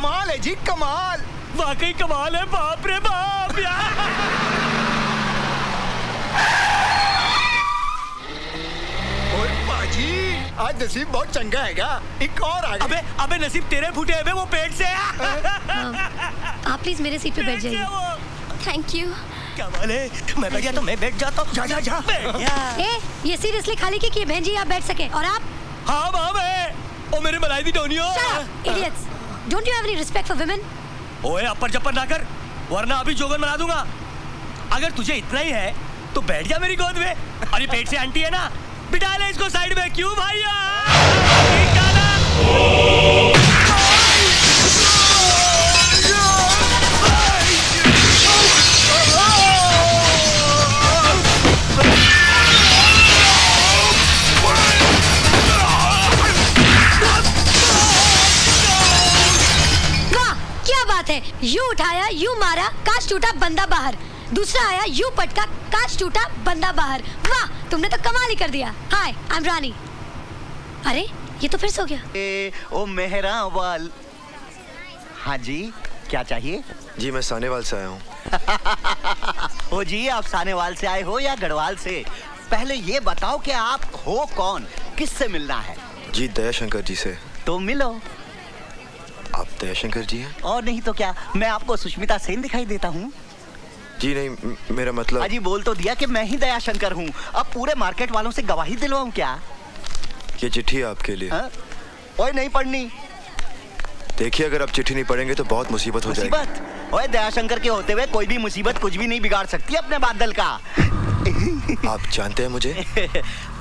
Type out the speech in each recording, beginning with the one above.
कमाल है जी, कमाल। वाकई कमाल है, बाप रे बाप यार। ओए बाजी, आज नसीब बहुत चंगा है क्या? एक और आ गया। अबे नसीब तेरे फूटे हुए वो पेट से। आप प्लीज मेरे सीट पे बैठ जाइए। Thank you. कमाल है, मैं बैठ जाता हूँ, मैं बैठ जाता हूँ। जा बैठ जा। ये सीट इसलिए खाली की बहन जी आप बैठ सके, और आप? हाँ माम है, ओ मेरे मलाई दी Tonio. Idiots! Don't you have any respect for women? ओए अपर जपर ना कर, वरना अभी जोगन बना दूंगा। अगर तुझे इतना ही है तो बैठ जा मेरी गोद में। अरे पेट से आंटी है ना, बिठा ले इसको साइड में। क्यों भैया? यू उठाया, यू मारा, कांच टूटा, बंदा बाहर। दूसरा आया, यू पटका, कांच टूटा, बंदा बाहर। वाह, तुमने तो कमाल ही कर दिया। हाय, आई एम रानी। अरे ये तो फिर सो गया। ओ मेहरा वाल। हाँ जी, क्या चाहिए? जी मैं सानेवाल से आया हूँ। ओ जी, आप सानेवाल से आए हो या गढ़वाल से? पहले ये बताओ कि आप हो कौन, किससे मिलना है? जी दयाशंकर जी से। तो मिलो। आप दयाशंकर जी हैं? और नहीं तो क्या, मैं आपको सुष्मिता सेन दिखाई देता हूँ? जी नहीं, मेरा मतलब। अजी बोल तो दिया कि मैं ही दयाशंकर हूँ। अब पूरे मार्केट वालों से गवाही दिलवाऊं क्या? ये चिट्ठी है आपके लिए। ओए नहीं पढ़नी। देखिए, अगर आप चिट्ठी नहीं पढ़ेंगे तो बहुत मुसीबत हो जाएगी। मुसीबत? ओए दयाशंकर के होते हुए कोई भी मुसीबत कुछ भी नहीं बिगाड़ सकती अपने बादल का। आप जानते हैं मुझे?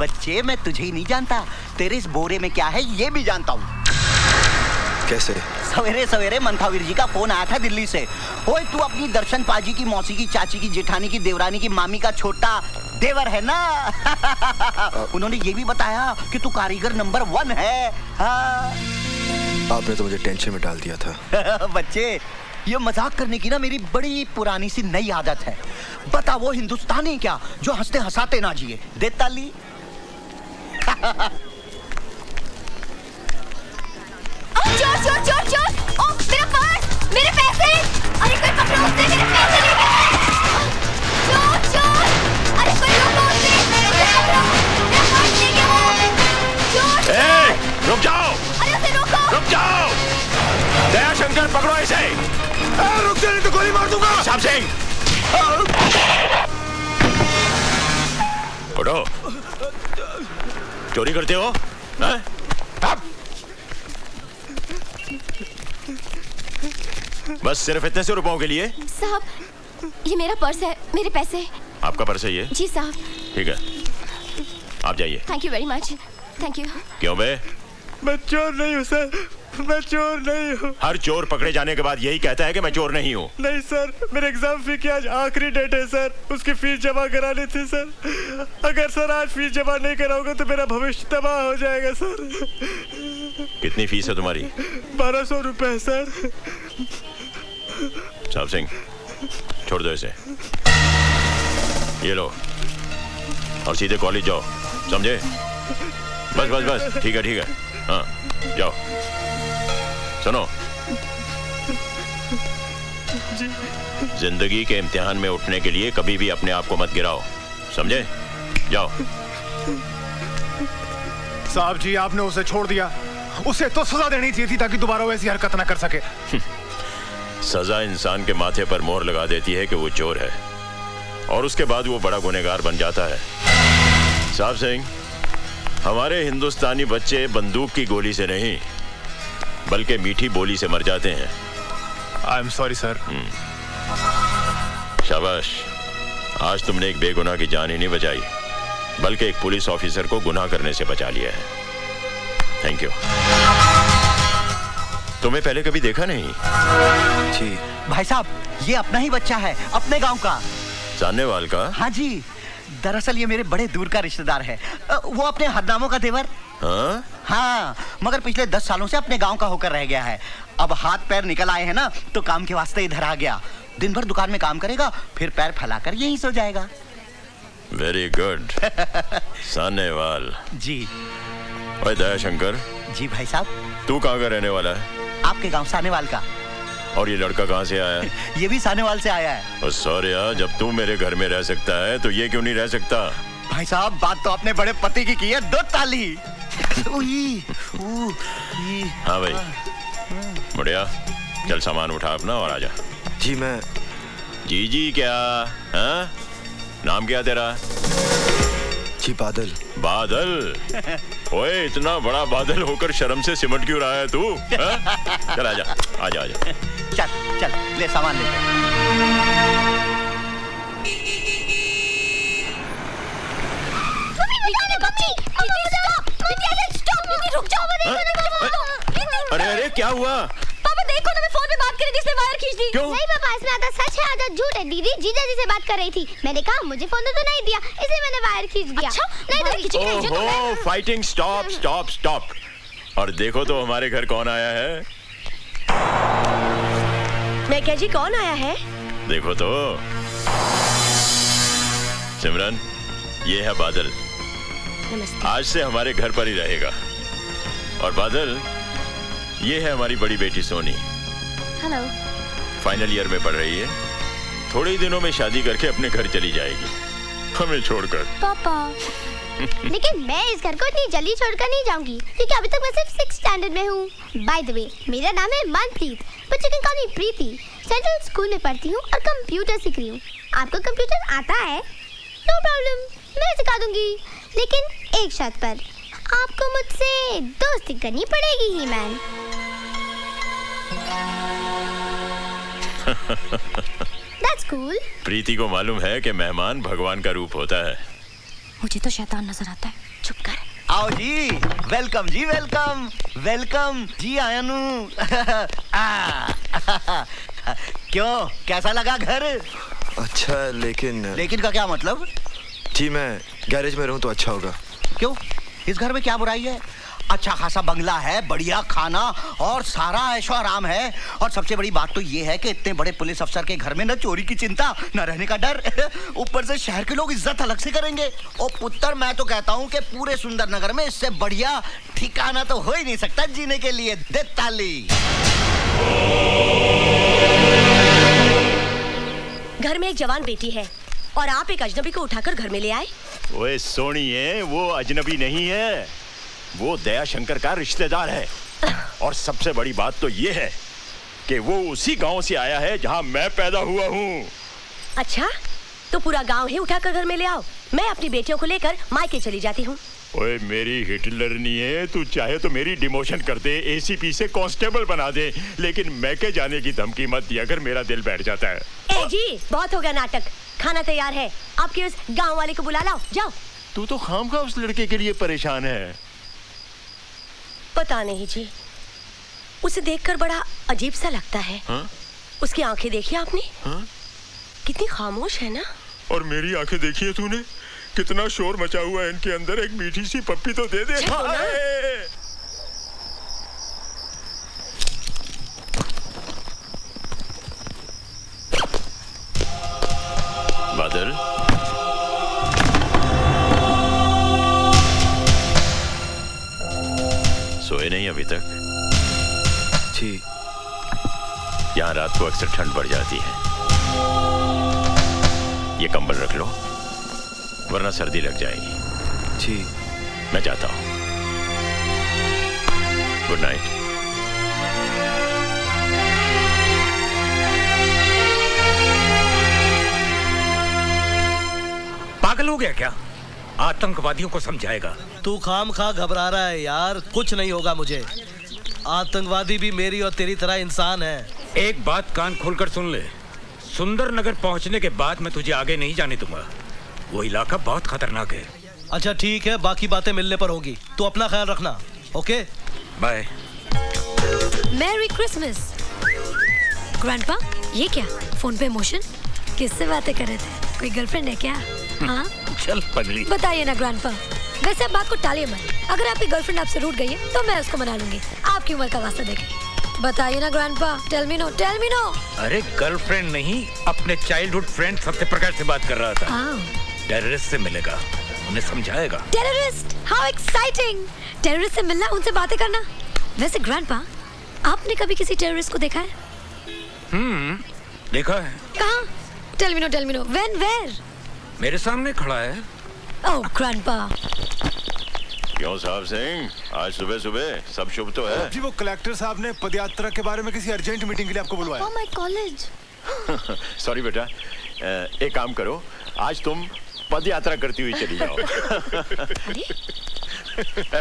बच्चे, मैं तुझे ही नहीं जानता, तेरे इस बोरे में क्या है ये भी जानता हूँ। कैसे? सवेरे सवेरे मंथावीर जी का फोन आया था दिल्ली से। ओए तू अपनी दर्शन पाजी की मौसी की चाची की जेठानी की देवरानी की मामी का छोटा देवर है ना? उन्होंने ये भी बताया कि तू कारीगर नंबर 1 है। हाँ। आपने तो मुझे टेंशन में डाल दिया था। बच्चे, ये मजाक करने की ना मेरी बड़ी पुरानी सी नई आदत है। बता वो हिंदुस्तानी क्या जो हंसते हंसाते ना जिए। दे ताली। चोर चोर चोर चोर! ओ मेरा पर्स, मेरे पैसे! अरे कोई पकड़ो उसे, मेरे पैसे ले गए! चोर चोर! अरे कोई रोको उसे, उसे पकड़ो! मेरा पर्स ले गया वो! चोर चोर! रुक जाओ! अरे उसे रोको! रुक जाओ! दयाशंकर पकड़ो इसे! रुक जा, नहीं तो गोली मार दूंगा। साहब सिंह! पकड़ो! चोरी करते हो? बस सिर्फ इतने से रुपयों के लिए? साहब, ये मेरा पर्स है, मेरे पैसे। आपका पर्स है ये? जी साहब। ठीक है, आप जाइए। Thank you very much. Thank you. क्यों बे? मैं चोर नहीं हूँ सर, मैं चोर नहीं हूँ। हर चोर पकड़े जाने के बाद यही कहता है कि मैं चोर नहीं हूँ। नहीं सर, मेरे एग्जाम फी की आज आखिरी डेट है सर, उसकी फीस जमा करानी थी सर। अगर सर आज फीस जमा नहीं कराओगे तो मेरा भविष्य तबाह हो जाएगा सर। कितनी फीस है तुम्हारी? 1200 रुपए सर। साहब सिंह, छोड़ दो इसे। ये लो और सीधे कॉलेज जाओ, समझे? बस बस बस, ठीक है ठीक है। हाँ जाओ। सुनो, जिंदगी के इम्तिहान में उठने के लिए कभी भी अपने आप को मत गिराओ, समझे? जाओ। साहब जी, आपने उसे छोड़ दिया, उसे तो सजा देनी चाहिए थी ताकि दोबारा वैसी हरकत ना कर सके। सजा इंसान के माथे पर मोहर लगा देती है कि वो चोर है, और उसके बाद वो बड़ा गुनहगार बन जाता है। साहब सिंह, हमारे हिंदुस्तानी बच्चे बंदूक की गोली से नहीं बल्कि मीठी बोली से मर जाते हैं। I am sorry sir. शाबाश, आज तुमने एक बेगुनाह की जान ही नहीं बचाई बल्कि एक पुलिस ऑफिसर को गुनाह करने से बचा लिया है। Thank you. तुम्हें पहले कभी देखा नहीं? जी भाई साहब, ये अपना ही बच्चा है, अपने गांव का। सानेवाल का? हाँ जी, दरअसल ये मेरे बड़े दूर का रिश्तेदार है। वो अपने हरनामों का देवर। हाँ? हाँ, मगर पिछले 10 सालों से अपने गांव का होकर रह गया है। अब हाथ पैर निकल आए हैं ना, तो काम के वास्ते इधर आ गया। दिन भर दुकान में काम करेगा, फिर पैर फैलाकर यहीं सो जाएगा। Very good. सानेवाल जी। ओए दयाशंकर। जी भाई साहब। तू कहाँ का रहने वाला है? आपके गांव सानेवाल का। और ये लड़का कहाँ से आया है? ये भी सानेवाल से आया है। सौर्या, जब तू मेरे घर में रह सकता है तो ये क्यों नहीं रह सकता? भाई साहब, बात तो अपने बड़े पति की है, 2 ताली। उई, हाँ भाई, मुड़िया चल सामान उठा अपना और आजा। जी मैं जी क्या? हाँ? नाम क्या तेरा? जी बादल। बादल? ओए, इतना बड़ा बादल होकर शर्म से सिमट क्यों रहा है तू? हाँ? चल आजा आजा आजा। चल चल ले सामान ले। अरे अरे क्या हुआ? पापा देखो ना, मैं फोन पे बात कर रही थी, इसने वायर खींच दी। क्यों? नहीं पापा, इसमें आधा सच है आधा झूठ है। दीदी जीजा जी से बात कर रही थी, मैंने कहा मुझे फोन तो नहीं दिया, इसलिए मैंने वायर खींच दिया। अच्छा? नहीं तो ओहो, फाइटिंग स्टॉप स्टॉप स्टॉप। और देखो तो हमारे घर कौन आया है। मैं क्या जी, कौन आया है? देखो तो सिमरन, ये है बादल। नमस्ते। आज से हमारे घर पर ही रहेगा। और बादल, ये है हमारी बड़ी बेटी सोनी। हेलो। फाइनल ईयर में पढ़ रही है। थोड़े ही दिनों में शादी करके अपने घर चली जाएगी, हमें छोड़कर। पापा लेकिन मैं इस घर को इतनी जल्दी छोड़कर नहीं जाऊंगी, क्योंकि अभी तक मैं सिर्फ 6th स्टैंडर्ड में हूँ। बाय द वे, मेरा नाम है Manpreet, but you can call me Preeti. Central school में पढ़ती हूँ और कंप्यूटर सीख रही हूँ। आपको कंप्यूटर आता है? नो प्रॉब्लम, मैं सिखा दूंगी, लेकिन एक शर्त पर, आपको मुझसे दोस्ती करनी पड़ेगी ही मैन। That's cool. प्रीति को मालूम है कि मेहमान भगवान का रूप होता है। मुझे तो शैतान नजर आता है। चुप कर। आओ जी, वेलकम जी, वेलकम वेलकम जी आयनू। क्यों, कैसा लगा घर? अच्छा है, लेकिन लेकिन का क्या मतलब? जी मैं गैरेज में रहूं तो अच्छा होगा। क्यों, इस घर में क्या बुराई है? अच्छा खासा बंगला है, बढ़िया खाना और सारा ऐशो आराम है। और सबसे बड़ी बात तो ये है कि इतने बड़े पुलिस अफसर के घर में न चोरी की चिंता, न रहने का डर। ऊपर से शहर के लोग इज्जत अलग से करेंगे। ओ पुत्र, मैं तो कहता हूँ कि पूरे सुंदर नगर में इससे बढ़िया ठिकाना तो हो ही नहीं सकता जीने के लिए। दे ताली। घर में एक जवान बेटी है और आप एक अजनबी को उठाकर घर में ले आए। ओए सोनिए, वो अजनबी नहीं है, वो दया शंकर का रिश्तेदार है। और सबसे बड़ी बात तो ये है कि वो उसी गांव से आया है जहां मैं पैदा हुआ हूँ। अच्छा, तो पूरा गांव ही उठाकर घर में ले आओ। मैं अपनी बेटियों को लेकर मायके चली जाती हूँ। ओए मेरी हिटलर नहीं है, तू चाहे तो मेरी डिमोशन कर दे, एसीपी से कांस्टेबल बना दे, लेकिन मैके जाने की धमकी मत दिया अगर मेरा दिल बैठ जाता है। ए जी, बहुत हो गया नाटक। खाना तैयार है, आपके उस गांव वाले को बुला लाओ, जाओ। तू तो खामखा उस लड़के के लिए परेशान है। पता नहीं जी, उसे देखकर बड़ा अजीब सा लगता है। हा? उसकी आंखें देखी आपने? हा? कितनी खामोश है ना। और मेरी आंखें देखी है तूने? कितना शोर मचा हुआ है इनके अंदर। एक मीठी सी पप्पी तो दे दे। बादल, सोए नहीं अभी तक? जी यहाँ रात को अक्सर ठंड बढ़ जाती है। ये कंबल रख लो, वरना सर्दी लग जाएगी। जी मैं जाता हूँ। Good night. पागल हो गया क्या? आतंकवादियों को समझाएगा। तू खाम खा घबरा रहा है यार, कुछ नहीं होगा मुझे। आतंकवादी भी मेरी और तेरी तरह इंसान है। एक बात कान खोलकर सुन ले, सुंदर नगर पहुंचने के बाद मैं तुझे आगे नहीं जाने दूंगा। वो इलाका बहुत खतरनाक है। अच्छा ठीक है, बाकी बातें मिलने पर होगी। तू अपना ख्याल रखना, okay? Bye. Merry Christmas. Grandpa, ये क्या फोन पे इमोशन? किससे बातें कर रहे थे? कोई गर्लफ्रेंड है क्या? हाँ, चल पगली। बताइए ना ग्रैंडपा। वैसे अब बात को टालिए मत। अगर आपकी गर्लफ्रेंड आपसे रूठ गई है तो मैं उसको मना लूंगी, आपकी उम्र का वास्ता देके। बताइए ना grandpa, tell me no, tell me no. अरे गर्लफ्रेंड नहीं, अपने चाइल्डहुड फ्रेंड सत्यप्रकाश से बात कर रहा था। टेररिस्ट से मिलेगा, उन्हें समझाएगा। टेररिस्ट? How exciting! टेररिस्ट से मिलना, उनसे बातें करना। वैसे ग्रैंडपा, आपने कभी किसी टेररिस्ट को देखा है? देखा है, कहाँ? Tell me no when where? मेरे सामने खड़ा है। Oh grandpa. क्यों साहब सिंह, आज सुबह सुबह सब शुभ तो है? जी वो कलेक्टर साहब ने पदयात्रा के बारे में किसी अर्जेंट मीटिंग के लिए आपको बुलवाया। Oh my college. सॉरी बेटा, एक काम करो, आज तुम पद यात्रा करती हुई चली जाओ।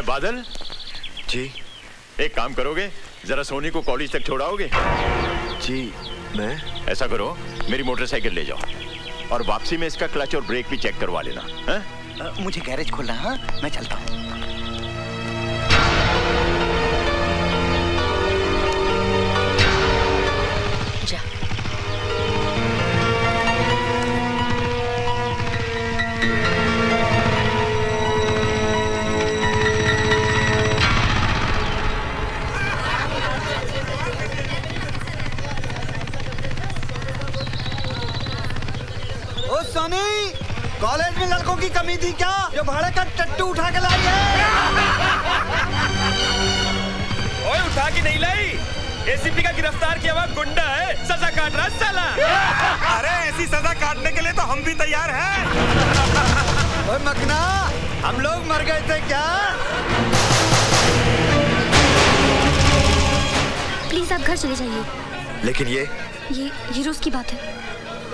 बादल जी एक काम करोगे, जरा सोनी को कॉलेज तक छोड़ाओगे? जी मैं ऐसा करो, मेरी मोटरसाइकिल ले जाओ और वापसी में इसका क्लच और ब्रेक भी चेक करवा लेना। मुझे गैरेज खोलना है, मैं चलता हूँ। जा। ओ सोनी, कॉलेज में लड़कों की कमी थी क्या जो भाड़े का टट्टू उठा के लाई है? ओए उठा के नहीं लाई, एसीपी का गिरफ्तार किया हुआ गुंडा है, सजा काट रहा साला। अरे ऐसी सजा काटने के लिए तो हम भी तैयार हैं। ओए मकना, हम लोग मर गए थे क्या? प्लीज आप घर चले जाइए। लेकिन ये रोज की बात है।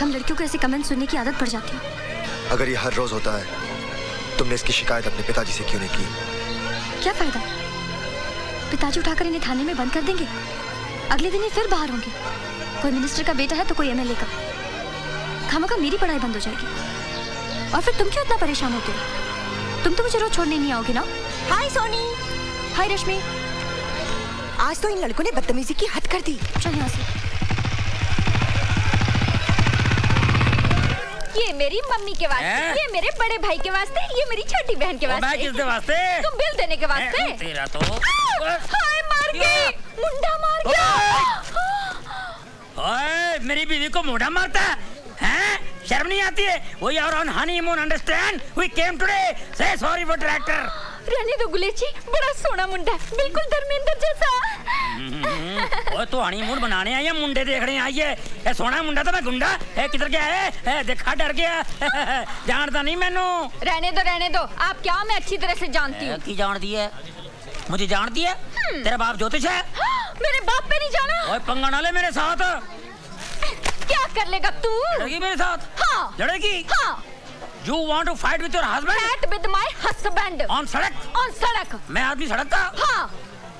हम लड़कियों को ऐसे कमेंट सुनने की आदत पड़ जाती है। अगर ये हर रोज होता है, तुमने इसकी शिकायत अपने पिताजी से क्यों नहीं की? क्या फायदा? पिताजी उठाकर इन्हें थाने में बंद कर देंगे, अगले दिन ही फिर बाहर होंगे। कोई मिनिस्टर का बेटा है तो कोई एमएलए का। खामखा मेरी पढ़ाई बंद हो जाएगी। और फिर तुम क्यों इतना परेशान होते हो? तुम तो मुझे रोज छोड़ने नहीं आओगे ना? हाय सोनी। हाय रश्मि। आज तो इन लड़कों ने बदतमीजी की हद कर दी। चल यहाँ से। ये मेरी मम्मी के वास्ते, ये मेरे बड़े भाई के वास्ते, ये मेरी छोटी बहन के वास्ते। मैं किसके वास्ते? तुम बिल देने के वास्ते। तेरा तो हाय मार गई, मुंडा मार गया। ओए मेरी बीवी को मुंडा मारता है? शर्म नहीं आती है? We are on honeymoon, understand? We came today. Say sorry for tractor. रहने दो गुलेची, बड़ा सोना मुंडा है, बिल्कुल धर्मेंद्र जैसा। ओए तो हनीमून बनाने आई है, मुंडे देखने आई है? ए सोना मुंडा तो मैं गुंडा है, किधर गया है? देखा डर गया। जानता नहीं मैनू। रहने दो, आप क्या मैं अच्छी तरह से जानती हूँ। की जानती है? मुझे जानती है? तेरा बाप ज्योतिष है? मेरे बाप पे नहीं जाना। ओए पंगा ना ले मेरे साथ। क्या कर लेगा तू? लड़ेगी मेरे साथ? हाँ। लड़ेगी? हाँ। You want to fight with your husband? Fight with my husband. On सड़क? On सड़क। मैं आदमी सड़क का? हाँ।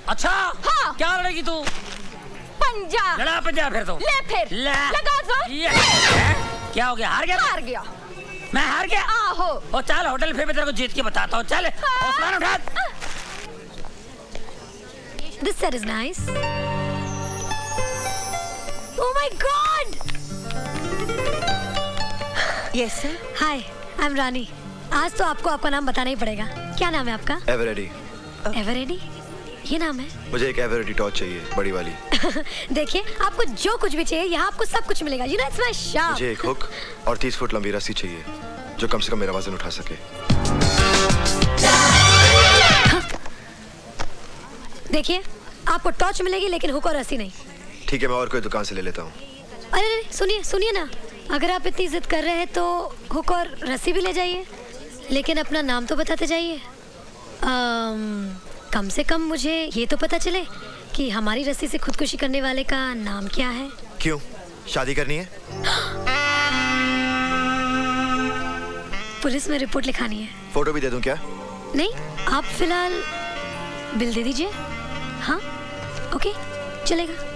अच्छा? हाँ। क्या लड़ेगी तू? पंजा। लड़ा पंजा फिर तो। ले फिर। लगा जोर। क्या हो गया? हार गया? हार गया। मैं हार गया? आहो। ओ चल होटल फिर मैं तेरे को जीत के बताता हूँ। चल हौसला उठा। This set is nice. Oh my God! Yes sir. Hi, I'm रानी। आज तो आपको आपका नाम बताना ही पड़ेगा। क्या नाम है आपका? एवरेडी। एवरेडी? ये नाम है? मुझे एक एवरेडी टॉर्च चाहिए, बड़ी वाली। देखिए, आपको जो कुछ भी चाहिए यहाँ आपको सब कुछ मिलेगा। You know it's my shop. मुझे एक हुक और 30 फुट लंबी रस्सी चाहिए जो कम से कम मेरा वजन उठा सके। देखिए, आपको टॉर्च मिलेगी लेकिन हुक और रस्सी नहीं। ठीक है, मैं और कोई दुकान से ले लेता हूँ। अरे सुनिए ना, अगर आप इतनी जिद कर रहे हैं तो हुक और रस्सी भी ले जाइए, लेकिन अपना नाम तो बताते जाइए। कम से कम मुझे ये तो पता चले कि हमारी रस्सी से खुदकुशी करने वाले का नाम क्या है। क्यों? शादी करनी है? पुलिस में रिपोर्ट लिखानी है। फोटो भी दे दूं क्या? नहीं, आप फिलहाल बिल दे दीजिए। हाँ, ओके, चलेगा।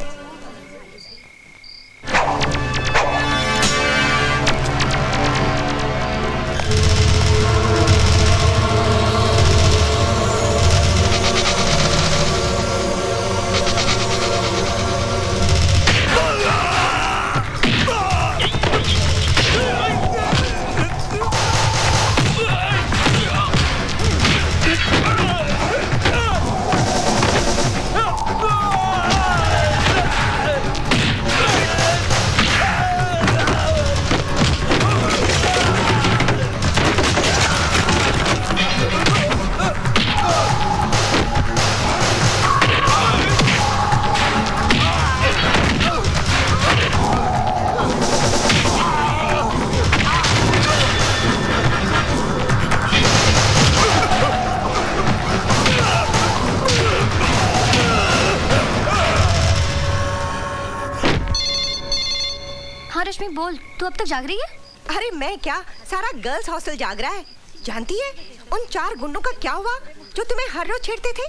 हाँ रश्मि बोल, तू अब तक जाग रही है? अरे मैं क्या, सारा गर्ल्स हॉस्टल जाग रहा है। जानती है उन 4 गुंडों का क्या हुआ जो तुम्हें हर रोज छेड़ते थे?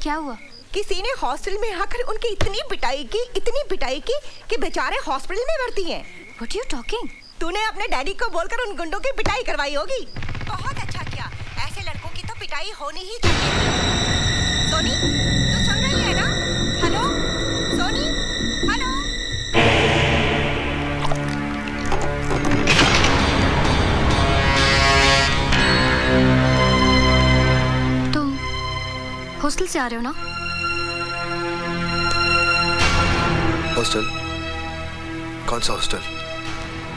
क्या हुआ? किसी ने हॉस्टल में आकर उनकी इतनी पिटाई की कि बेचारे हॉस्पिटल में भर्ती हैं। What are you talking? तूने अपने डैडी को बोलकर उन गुंडों की पिटाई करवाई होगी। बहुत अच्छा किया, ऐसे लड़कों की तो पिटाई होनी ही चाहिए। सोनी, तू सुन रही है ना? Hello Soni, hello. तुम हॉस्टल से आ रहे हो ना? हॉस्टल? कौन सा हॉस्टल?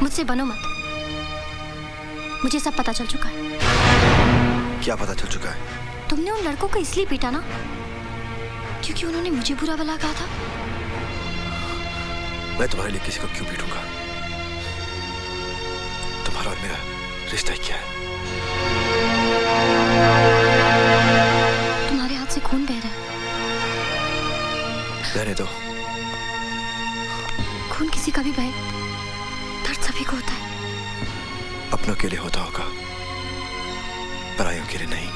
मुझसे बनो मत, मुझे सब पता चल चुका है। क्या पता चल चुका है? तुमने उन लड़कों को इसलिए पीटा ना क्योंकि उन्होंने मुझे बुरा भला कहा था। मैं तुम्हारे लिए किसी को क्यों पीटूंगा? तुम्हारा और मेरा रिश्ता क्या है? तुम्हारे हाथ से खून बह रहा है। रहने दो। खून किसी का भी बहे, दर्द सभी को होता है। अपनों के लिए होता होगा, परायों के लिए नहीं।